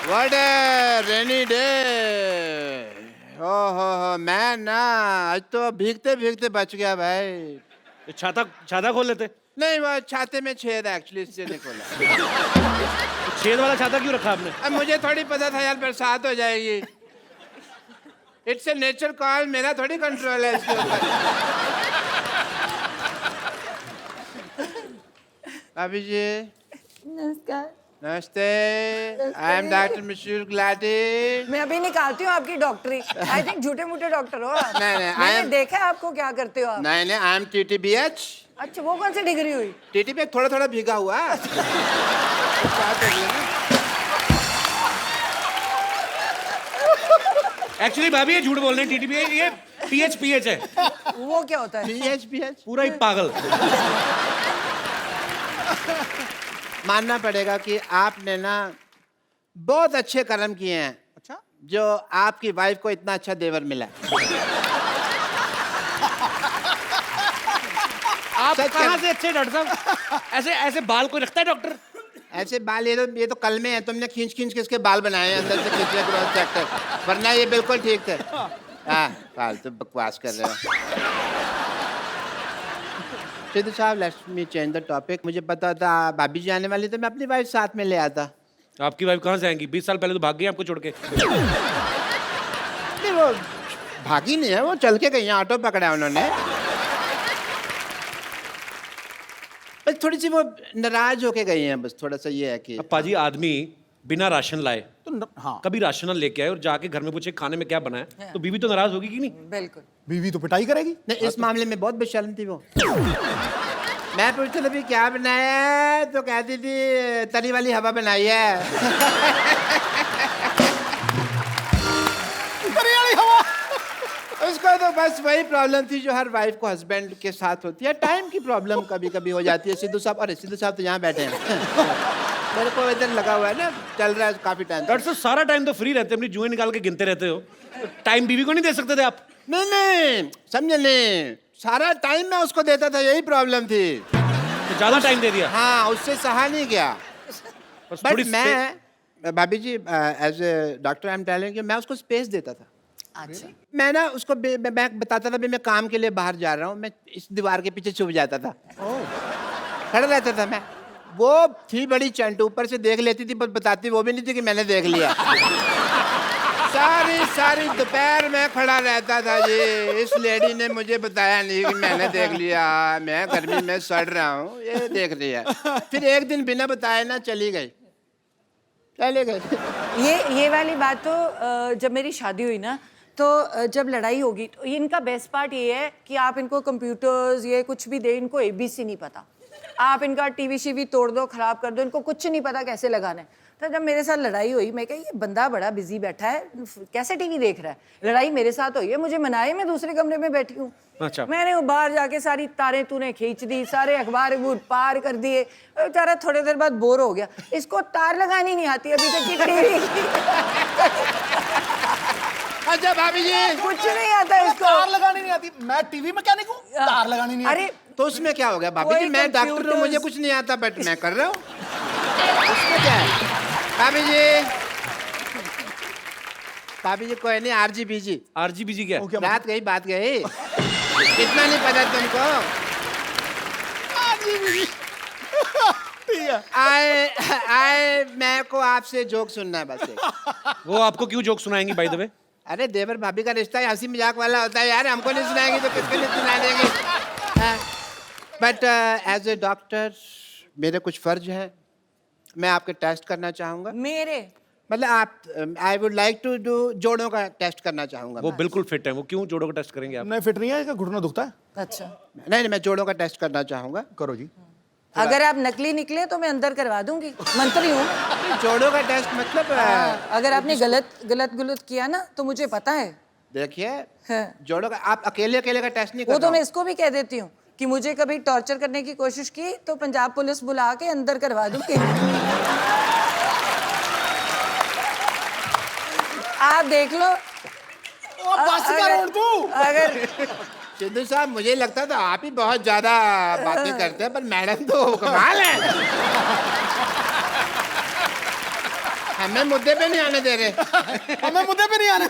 What a rainy day! हो मैं ना आज तो भीगते भीगते बच गया भाई। छाता छाता खोल लेते। नहीं, वो छाते में छेद है एक्चुअली, इससे नहीं खोला। छेद वाला छाता क्यों रखा आपने? अब मुझे थोड़ी पता था यार बरसात हो जाएगी। इट्स ए नेचर कॉल, मेरा थोड़ी कंट्रोल है इसके ऊपर। भाभी जी नमस्कार। नमस्ते, आई एम डॉक्टर मिशूर गुलाटी। मैं अभी निकालती हूँ आपकी डॉक्टरी। आई थिंक झूठे मूठे डॉक्टर हो आप। नहीं, मैंने देखा आपको क्या करते हो आप। नहीं, आई एम TTBH। अच्छा, वो कौन सी डिग्री हुई? TTB थोड़ा थोड़ा भीगा हुआ। एक्चुअली भाभी ये झूठ बोल रहे हैं, TTB ये PH है। वो क्या होता है? PH पूरा ही पागल। मानना पड़ेगा कि आपने ना बहुत अच्छे कर्म किए हैं। अच्छा, जो आपकी वाइफ को इतना अच्छा देवर मिला। आप सच कहाँ कह- से अच्छे डॉक्टर साहब? ऐसे ऐसे बाल कोई रखता है डॉक्टर? ऐसे बाल ये तो कल में है, तुमने खींच खींच के इसके बाल बनाए हैं अंदर से खींचे क्रॉस सेक्टर, वरना ये बिल्कुल ठीक थे। हाँ फालतू बकवास कर रहे हो। सिद्धू साहब let's me change the topic. मुझे पता था भाभी जी आने वाली, तो मैं अपनी वाइफ साथ में ले आता। आपकी वाइफ कहाँ से आएंगी? 20 साल पहले तो भाग गई आपको छोड़ के। नहीं वो भागी नहीं है, वो चल के गई हैं, ऑटो पकड़ा उन्होंने। बस थोड़ी सी वो नाराज होके गई हैं, बस थोड़ा सा ये है कि अब पाजी आदमी बिना राशन लाए हाँ, कभी राशन लेके आए और जाके घर में पूछे खाने में क्या बना है, तो बीवी तो नाराज होगी कि नहीं? बिल्कुल। बीवी तो पिटाई करेगी। नहीं, इस मामले में बहुत बेशर्म थी वो। मैं पूछता था भी क्या बनाया है, तो कहती थी तरी वाली हवा बनाई है। उसको तो बस वही प्रॉब्लम थी जो हर वाइफ को हस्बैंड के साथ होती है, टाइम की प्रॉब्लम कभी कभी हो जाती है। सिद्धू साहब, अरे सिद्धू साहब तो यहाँ बैठे हैं। मेरे को इधर लगा हुआ है ना, चल रहा है काफी टाइम। डॉक्टर साहब सारा टाइम तो फ्री रहते, अपनी जुएं निकाल के गिनते रहते हो, टाइम बीवी को नहीं दे सकते थे आप? नहीं समझे नहीं, सारा टाइम मैं उसको देता था, यही प्रॉब्लम थी। तो ज्यादा टाइम दे दिया? हाँ, उससे सहा नहीं गया। बस बट थोड़ी मैं भाभी जी as a doctor I am telling you, मैं उसको स्पेस देता था। अच्छा। मैं ना उसको मैं बताता था भी मैं काम के लिए बाहर जा रहा हूँ, मैं इस दीवार के पीछे छुप जाता था, खड़ा रहता था मैं। वो थी बड़ी चंट, ऊपर से देख लेती थी, बस बताती वो भी नहीं थी कि मैंने देख लिया। सारी दोपहर में खड़ा रहता था जी, इस लेडी ने मुझे बताया नहीं कि मैंने देख लिया, मैं गर्मी में सड़ रहा हूँ, ये देख लिया। फिर एक दिन बिना बताए ना चली गई। ये वाली बात तो जब मेरी शादी हुई ना, तो जब लड़ाई होगी तो इनका बेस्ट पार्ट ये है कि आप इनको कंप्यूटर्स ये कुछ भी दे, इनको एबीसी नहीं पता। आप इनका टीवी शीवी तोड़ दो, खराब कर दो, इनको कुछ नहीं पता कैसे लगाना है। तो जब मेरे साथ लड़ाई हुई, मैं कहा ये बंदा बड़ा बिजी बैठा है, कैसे टीवी देख रहा है। लड़ाई मेरे साथ हुई है, मुझे मनाए, मैं दूसरे कमरे में बैठी हूँ। अच्छा। मैंने वो बाहर जाके सारी तारें तूने खींच दी, सारे अखबार पार कर दिए। बेचारा थोड़ी देर बाद बोर हो गया, इसको तार लगानी नहीं आती अभी तक की टीवी। अच्छा भाभी जी, कुछ नहीं आता इसको। तार लगानी नहीं आती? मैं टीवी मैकेनिक हूँ, तार लगानी नहीं आती। अरे तो उसमें क्या हो गया भाभी जी? कोई मैं डॉक्टर हूँ, computers- मुझे कुछ नहीं आता, बट मैं कर रहा हूँ, उसमें क्या है? भाभी जी कोई नहीं, RGBG। आरजीबीजी क्या है? बात गई इतना नहीं पता तुमको? ठीक है। आए मैं को आपसे जोक सुनना है बस एक। वो आपको क्यों जोक सुनाएंगी बाय द वे? अरे देवर भाभी का रिश्ता हंसी मजाक वाला होता है यार, हमको नहीं सुनाएंगे तो किसके लिए सुना देंगे? बट एज ए डॉक्टर मेरे कुछ फर्ज हैं, मैं आपके टेस्ट करना चाहूँगा। मेरे मतलब आप I would like to do जोड़ों का टेस्ट करना चाहूँगा। वो बिल्कुल फिट है, वो क्यों जोड़ों का टेस्ट करेंगे आप? नहीं फिट नहीं है, इसका घुटना दुखता है। अच्छा, नहीं मैं जोड़ों का टेस्ट करना चाहूँगा। करो जी। अगर आप नकली निकले तो मैं अंदर करवा दूंगी, मंत्री हूँ। जोड़ों का टेस्ट मतलब अगर आपने गलत किया ना तो मुझे पता है। देखिए हाँ। जोड़ों का आप अकेले का टेस्ट नहीं वो करना। तो मैं इसको भी कह देती हूँ कि मुझे कभी टॉर्चर करने की कोशिश की तो पंजाब पुलिस बुला के अंदर करवा दूंगी। आप देख लो। अगर सिद्धू साहब मुझे लगता था आप ही बहुत ज्यादा बातें करते हैं, पर मैडम तो कमाल है, हमें मुद्दे पे नहीं आने दे रहे। हमें मुद्दे पे नहीं आने।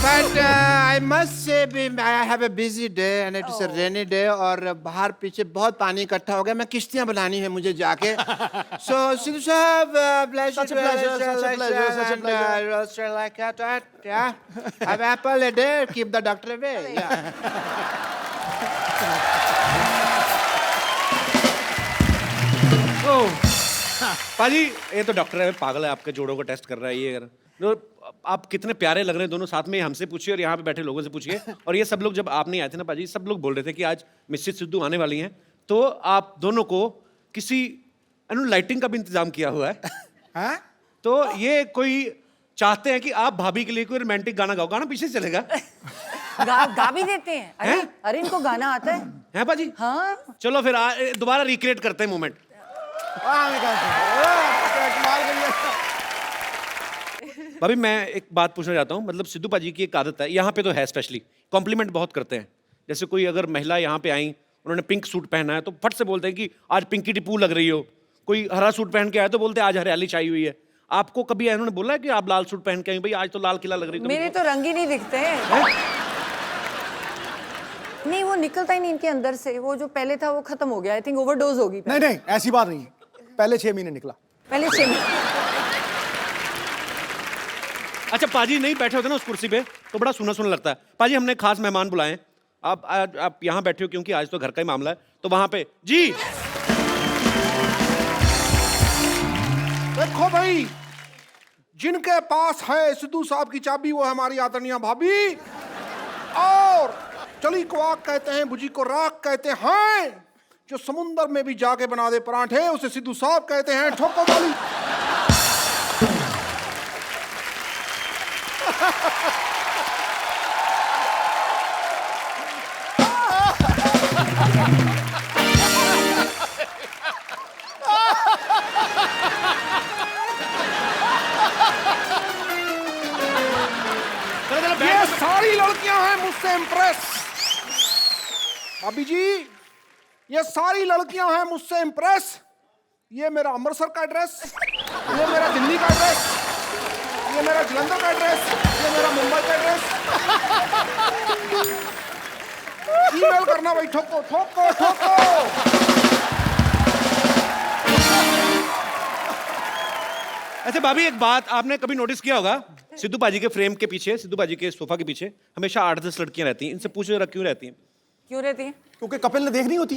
But I must say I have a busy day and it is a rainy day, और बाहर पीछे बहुत पानी इकट्ठा हो गया, मैं किश्तियां बनानी है मुझे जाके। सो सिद्धू साहब Such a pleasure, such a pleasure, such a pleasure. like that, yeah. Have apple a day, keep the doctor away. Yeah. पाजी ये तो डॉक्टर है, पागल है, आपके जोड़ों का टेस्ट कर रहा है ये। अगर आप कितने प्यारे लग रहे हैं दोनों साथ में, हमसे पूछिए और यहाँ पे बैठे लोगों से पूछिए। और ये सब लोग जब आप नहीं आए थे ना पाजी, सब लोग बोल रहे थे कि आज मिसेस सिद्धू आने वाली हैं, तो आप दोनों को किसी लाइटिंग का भी इंतजाम किया हुआ है। हाँ? तो ये कोई चाहते हैं कि आप भाभी के लिए कोई रोमांटिक गाना गाओ, गाना पीछे चलेगा। गा भी देते हैं। अरे हैं? अरे इनको गाना आता है। है पाजी? हाँ, चलो फिर दोबारा रिक्रिएट करते हैं मोमेंट। भाभी मैं एक बात पूछना चाहता हूँ, मतलब सिद्धू पाजी की एक आदत है, यहाँ पे तो है स्पेशली, कॉम्प्लीमेंट बहुत करते हैं जैसे कोई अगर महिला यहाँ पे आई, उन्होंने पिंक सूट पहना है तो फट से बोलते हैं कि आज पिंकी टिप्पू लग रही हो। कोई हरा सूट पहन के आया तो बोलते हैं आज हरियाली छाई हुई है। आपको कभी इन्होंने बोला है कि आप लाल सूट पहन के आई, भाई आज तो लाल किला लग रही है? मेरे तो रंग ही नहीं दिखते हैं। नहीं, वो निकलता ही नहीं इनके अंदर से। वो जो पहले था वो खत्म हो गया। आई थिंक ओवरडोज होगी। नहीं नहीं, ऐसी बात नहीं है, पहले 6 महीने निकला। पहले 6 महीने। अच्छा पाजी नहीं बैठे होते ना उस कुर्सी पे तो बड़ा सुना सुना लगता है। पाजी हमने खास मेहमान बुलाए हैं, आप यहाँ बैठे हो क्योंकि आज तो घर का ही मामला है, तो वहां पे जी। देखो भाई, जिनके पास है सिद्धू साहब की चाबी वो है हमारी आदरणीय भाभी, और चली को आग कहते हैं, भुजी को राख कहते हैं, जो समुंदर में भी जाके बना दे पराठे उसे सिद्धू साहब कहते हैं। ठोको वाली ये सारी लड़कियां हैं मुझसे इम्प्रेस। भाभी जी, ये सारी लड़कियां हैं मुझसे इम्प्रेस। ये मेरा अमृतसर का एड्रेस, ये मेरा दिल्ली का एड्रेस, ये मेरा जलंधर का एड्रेस, ये मेरा मुंबई का एड्रेस। ईमेल करना भाई, ठोको ठोको ठोको। अच्छा भाभी एक बात आपने कभी नोटिस किया होगा, सिद्धू पाजी के फ्रेम के पीछे, सिद्धू पाजी के सोफा के पीछे हमेशा 8-10 लड़कियां रहती हैं। इनसे पूछो जरा क्यों रहती हैं? क्यों रहती हैं? क्योंकि कपिल ने देख नहीं होती।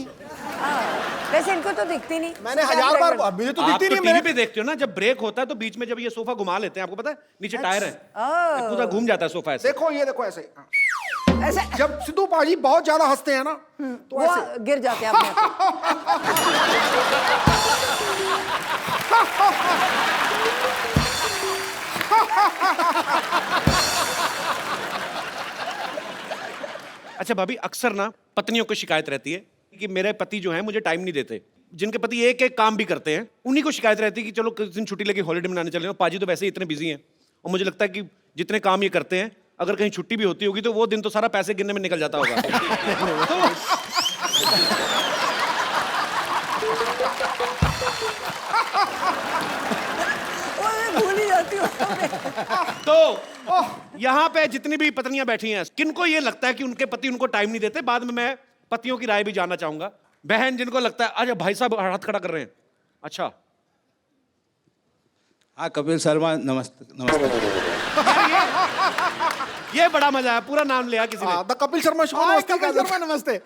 वैसे इनको तो दिखती नहीं। मैंने 1000 बार, मुझे तो आप दिखती तो नहीं। टीवी पे देखते हो ना, जब ब्रेक होता है तो बीच में जब ये सोफा घुमा लेते हैं, आपको पता है नीचे टायर है, पूरा घूम जाता है सोफा ऐसे। देखो ये देखो ऐसे ऐसे जब सिद्धू पाजी बहुत ज्यादा हंसते हैं ना तो वो ऐसे गिर जाते हैं अपने आप। अच्छा भाभी अक्सर ना पत्नियों को शिकायत रहती है कि मेरे पति जो हैं मुझे टाइम नहीं देते। जिनके पति एक एक काम भी करते हैं उन्हीं को शिकायत रहती है कि चलो किस दिन छुट्टी लेके हॉलीडे मनाने चले जाओ। पाजी तो वैसे ही इतने बिजी हैं और मुझे लगता है कि जितने काम ये करते हैं अगर कहीं छुट्टी भी होती होगी तो वो दिन तो सारा पैसे गिनने में निकल जाता होगा। भूल ही जाती हूँ। तो यहाँ पे जितनी भी पत्नियां बैठी हैं किनको ये लगता है कि उनके पति उनको टाइम नहीं देते? बाद में मैं पतियों की राय भी जानना चाहूंगा। बहन जिनको लगता है अच्छा भाई साहब हाथ खड़ा कर रहे हैं, अच्छा हाँ कपिल शर्मा नमस्ते नमस्ते। ये बड़ा मजा है, पूरा नाम लिया किसी ने। The Kapil Sharma show. नमस्ते नमस्ते।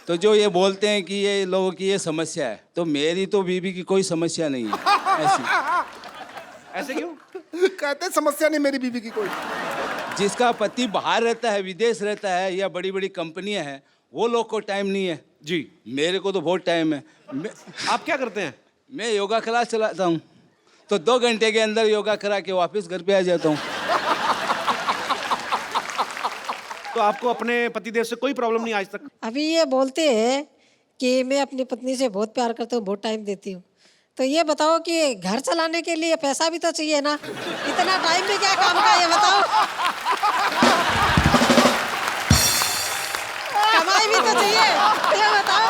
तो जो ये बोलते हैं कि ये लोगों की ये समस्या है, तो मेरी तो बीबी की कोई समस्या नहीं है ऐसी। ऐसे क्यों? कहते हैं समस्या नहीं मेरी बीवी की कोई। जिसका पति बाहर रहता है, विदेश रहता है या बड़ी बड़ी कंपनियां हैं, वो लोग को टाइम नहीं है जी। मेरे को तो बहुत टाइम है। आप क्या करते हैं? मैं योगा क्लास चलाता हूँ, तो 2 घंटे के अंदर योगा करा के वापस घर पे आ जाता हूँ। तो आपको अपने पतिदेव से कोई प्रॉब्लम नहीं आज तक? अभी ये बोलते हैं कि मैं अपनी पत्नी से बहुत प्यार करता हूँ, बहुत टाइम देती हूँ। तो ये बताओ कि घर चलाने के लिए पैसा भी तो चाहिए ना, इतना टाइम भी क्या काम का, ये बताओ। कमाई भी तो चाहिए, ये बताओ।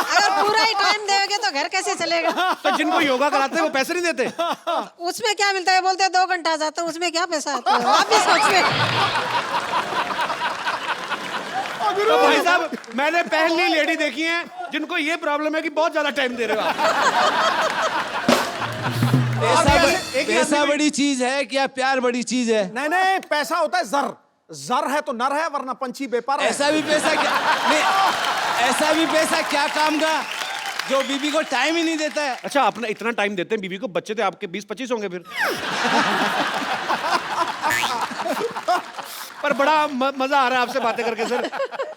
अगर पूरा ही टाइम देंगे तो घर कैसे चलेगा? तो जिनको योगा कराते हैं वो पैसे नहीं देते? उसमें क्या मिलता है? बोलते हैं 2 घंटा जाता हूँ, उसमें क्या पैसा आता है? आप भी सोचिए। तो भाई साहब मैंने पहली लेडी देखी है जिनको ये प्रॉब्लम है कि बहुत ज्यादा टाइम दे रहे हो आप। पैसा बड़ी चीज है क्या प्यार बड़ी चीज है? नहीं नहीं, पैसा होता है जर। जर है तो नर है, वरना पंछी बेपार है। ऐसा भी पैसा क्या नहीं, ऐसा भी पैसा क्या काम का जो बीबी को टाइम ही नहीं देता है? अच्छा अपना इतना टाइम देते हैं बीवी को, बच्चे थे आपके 20-25 होंगे फिर। पर बड़ा मजा आ रहा है आपसे बातें करके सर।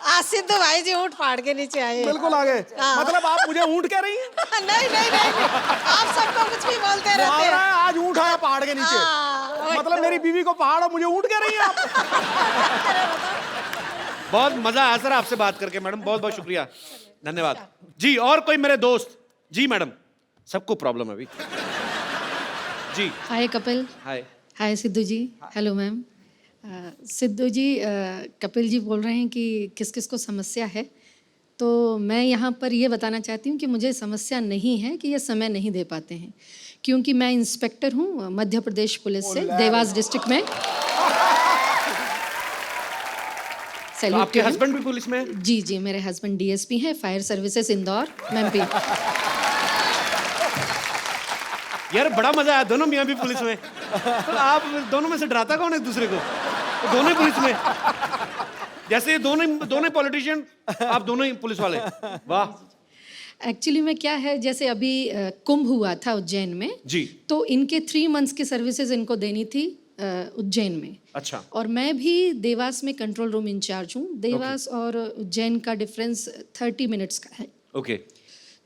आज सिद्धू भाई जी ऊँट फाड़ के नीचे आए। बिल्कुल आ गए। मतलब आप मुझे ऊँट कह रही हैं? नहीं नहीं नहीं, आप सबको कुछ भी बोलते रहते हैं। आज ऊँट आया पहाड़ के नीचे। मतलब मेरी बीवी को पहाड़ और मुझे ऊँट कह रही हैं आप? बहुत मजा आया सर आपसे बात करके मैडम, बहुत बहुत शुक्रिया, धन्यवाद जी। और कोई मेरे दोस्त? जी मैडम, सबको प्रॉब्लम है अभी जी। Hi Kapil. Hi. Hi Sidhu ji. Hello ma'am. Sidhu ji, Kapil ji बोल रहे हैं कि किस किस को समस्या है, तो मैं यहाँ पर ये बताना चाहती हूँ कि मुझे समस्या नहीं है कि ये समय नहीं दे पाते हैं, क्योंकि मैं इंस्पेक्टर हूँ मध्य प्रदेश पुलिस से, देवास डिस्ट्रिक्ट में। तो आपके हस्बैंड भी पुलिस में हैं? जी जी, मेरे हस्बैंड डीएसपी हैं, फायर सर्विसेज इंदौर, एमपी। यार बड़ा मजा आया, दोनों मियाँ भी पुलिस में। तो आप दोनों में से डराता कौन है एक दूसरे को? तो दोनों ही पुलिस में, जैसे दोनों पॉलिटिशियन, आप दोनों ही पुलिस वाले। वाह। एक्चुअली में क्या है, जैसे अभी कुंभ हुआ था उज्जैन में जी, तो इनके 3 मंथ्स की सर्विसेज इनको देनी थी उज्जैन में। अच्छा। और मैं भी देवास में कंट्रोल रूम इंचार्ज हूँ। देवास और उज्जैन का डिफरेंस 30 मिनट्स का है। ओके।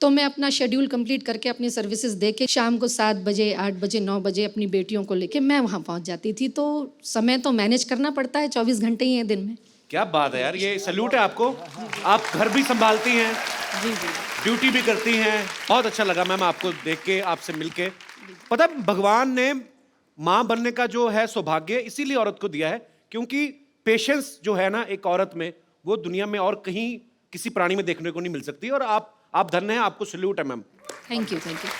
तो मैं अपना शेड्यूल कंप्लीट करके अपनी सर्विसेज दे के शाम को 7 बजे, 8 बजे, 9 बजे अपनी बेटियों को लेके मैं वहाँ पहुँच जाती थी। तो समय तो मैनेज करना पड़ता है, 24 घंटे ही हैं दिन में। क्या बात है यार, ये सैल्यूट है आपको। आप घर भी संभालती हैं, जी जी, ड्यूटी भी करती हैं। बहुत अच्छा लगा मैम आपको देख के, आपसे मिलके। पता है, भगवान ने माँ बनने का जो है सौभाग्य इसीलिए औरत को दिया है, क्योंकि पेशेंस जो है ना एक औरत में, वो दुनिया में और कहीं किसी प्राणी में देखने को नहीं मिल सकती। और आप धन्य हैं, आपको सैल्यूट है ma'am. Thank you, thank you.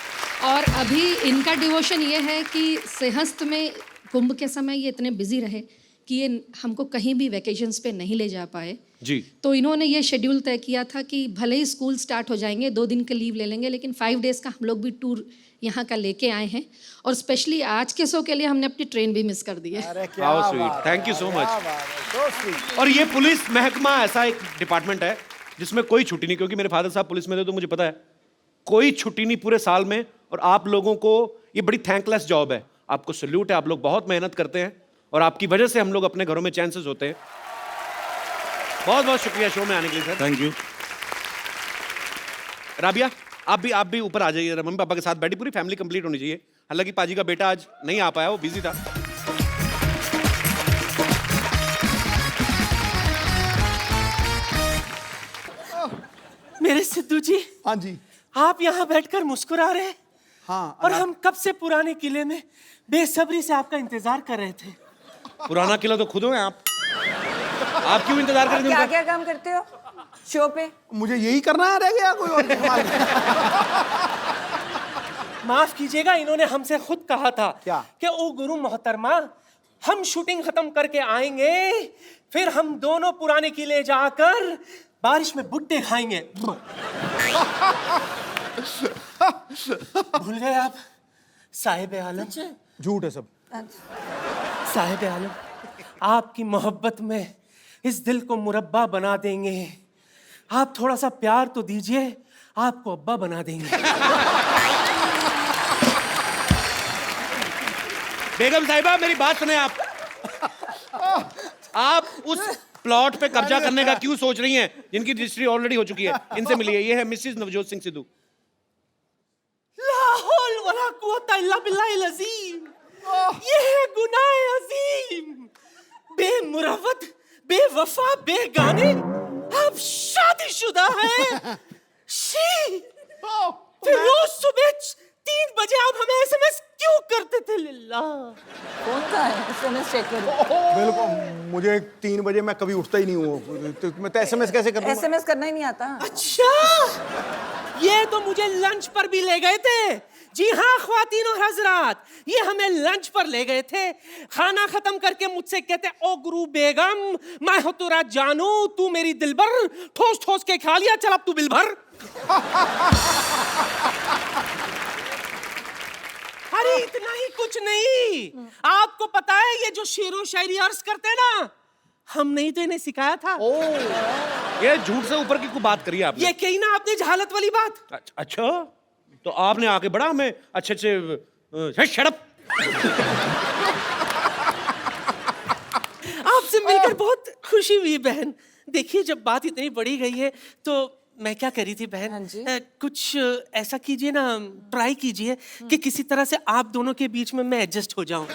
और अभी इनका डिवोशन ये है कि सिंहस्थ में कुंभ के समय ये इतने बिजी रहे कि ये हमको कहीं भी वैकेशंस पे नहीं ले जा पाए जी। तो इन्होंने ये शेड्यूल तय किया था कि भले ही स्कूल स्टार्ट हो जाएंगे, 2 दिन का लीव ले लेंगे, लेकिन 5 डेज़ का हम लोग भी टूर यहाँ का लेके आए हैं। और स्पेशली आज के शो के लिए हमने अपनी ट्रेन भी मिस कर दी है। How sweet, thank you so much. और ये पुलिस महकमा ऐसा एक डिपार्टमेंट है जिसमें कोई छुट्टी नहीं, क्योंकि मेरे फादर साहब पुलिस में थे तो मुझे पता है कोई छुट्टी नहीं पूरे साल में। और आप लोगों को ये बड़ी थैंकलेस जॉब है, आपको सैल्यूट है। आप लोग बहुत मेहनत करते हैं और आपकी वजह से हम लोग अपने घरों में चैन से सोते हैं। बहुत बहुत शुक्रिया शो में आने के लिए सर। Thank you. राबिया, आप भी ऊपर आ जाइए, मम्मी पापा के साथ बैठी, पूरी फैमिली कंप्लीट होनी चाहिए। हालांकि पाजी का बेटा आज नहीं आ पाया, वो बिजी था। मेरे सिद्धू जी, हाँ जी। आप यहाँ बैठकर मुस्कुरा रहे हैं। हाँ, और हम कब से पुराने किले में बेसब्री से आपका इंतजार कर रहे थे। पुराना किला तो खुद हो हैं आप क्यों इंतजार कर रहे क्या थे? क्या काम करते हो शो पे? मुझे यही करना है, रह गया कोई और कमाल नहीं। माफ कीजिएगा, इन्होंने हमसे खुद कहा था क्या? कि ओ गुरु मोहतरमा, हम शूटिंग खत्म करके आएंगे, फिर हम दोनों पुराने किले जाकर बारिश में भुट्टे खाएंगे। भूल गए आप साहिब आलम? झूठ है सब। साहिब आलम, आपकी मोहब्बत में इस दिल को मुरब्बा बना देंगे। आप थोड़ा सा प्यार तो दीजिए, आपको अब्बा बना देंगे। बेगम साहिबा, मेरी बात सुने। आप उस प्लॉट पे कब्जा करने का क्यों सोच रही हैं जिनकी रजिस्ट्री ऑलरेडी हो चुकी है? इनसे मिलिए। ये है मिसेस नवजोत सिंह सिद्धू। ला हौल वला कुव्वता इल्ला बिल्लाहिल अज़ीम। ये है गुनाह अजीम। बेमुरवत, बेवफा, बेगाने, आप शादीशुदा हैं। शी, फिर रोज सुबह 3 बजे आप हमें एसएमएस क्यों करते थे? लिल्ला, कौन का है एसएमएस चेक करो। बिल्कुल, मुझे 3 बजे मैं कभी उठता ही नहीं हूँ, तो मैं तो एसएमएस कैसे कर दूंगा? एसएमएस करना ही नहीं आता। अच्छा, ये तो मुझे लंच पर भी ले गए थे। जी हाँ ख्वातीन और हजरात, ये हमें लंच पर ले गए थे। खाना खत्म करके मुझसे कहते, ओ गुरु बेगम, मैं हो तेरा जानू, तू मेरी दिलबर, ठोस ठोस के खा लिया, चल अब तू बिल भर। अरे इतना ही कुछ नहीं, आपको पता है ये जो शेरो शायरी अर्ज करते हैं ना, हमने ही तो इन्हें सिखाया था। ये झूठ से ऊपर की कोई बात करी आपने? ये कही ना आपने जहालत वाली बात। अच्छा, तो आपने आके बड़ा हमें अच्छे शड़प। आपसे मिलकर बहुत खुशी हुई बहन। देखिए, जब बात इतनी बड़ी गई है तो मैं क्या करी थी बहन, हाँ जी। कुछ ऐसा कीजिए ना, ट्राई कीजिए कि किसी तरह से आप दोनों के बीच में मैं एडजस्ट हो जाऊं।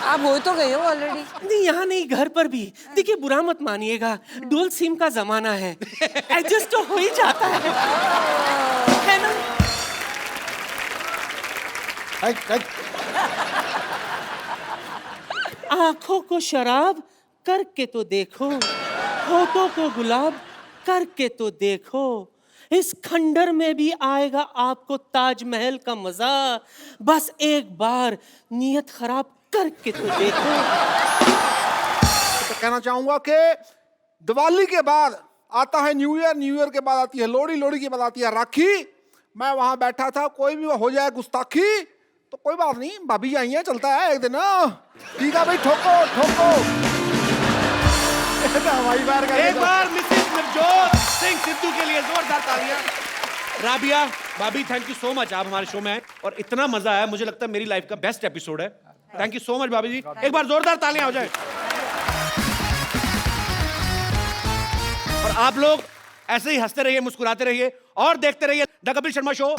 आप हो तो गए हो ऑलरेडी। नहीं, यहाँ नहीं, घर पर भी। देखिए, बुरा मत मानिएगा, डुअल सिम का जमाना है, एडजस्ट तो हो ही जाता है ना? आंखों को शराब करके तो देखो, होठों को गुलाब करके तो देखो, इस खंडर में भी आएगा आपको ताजमहल का मजा, बस एक बार नियत खराब करके तो देखो। तो कहना चाहूंगा कि दिवाली के बाद आता है न्यू ईयर, न्यू ईयर के बाद आती है लोहड़ी, लोहड़ी के बाद आती है राखी। मैं वहां बैठा था, कोई भी हो जाए गुस्ताखी तो कोई बात नहीं, भाभी आई है, चलता है एक दिन। ठीक है भाई, ठोको ठोको। हमारी बार का एक बार मिसेस नवजोत सिंह सिद्धू के लिए जोरदार तालियां। राबिया भाभी, थैंक यू सो मच, आप हमारे शो में आए और इतना मजा आया, मुझे लगता है मेरी लाइफ का बेस्ट एपिसोड है। थैंक यू सो मच भाभी जी, एक बार जोरदार तालियां हो जाए। और आप लोग ऐसे ही हंसते रहिए, मुस्कुराते रहिए और देखते रहिए द कपिल शर्मा शो।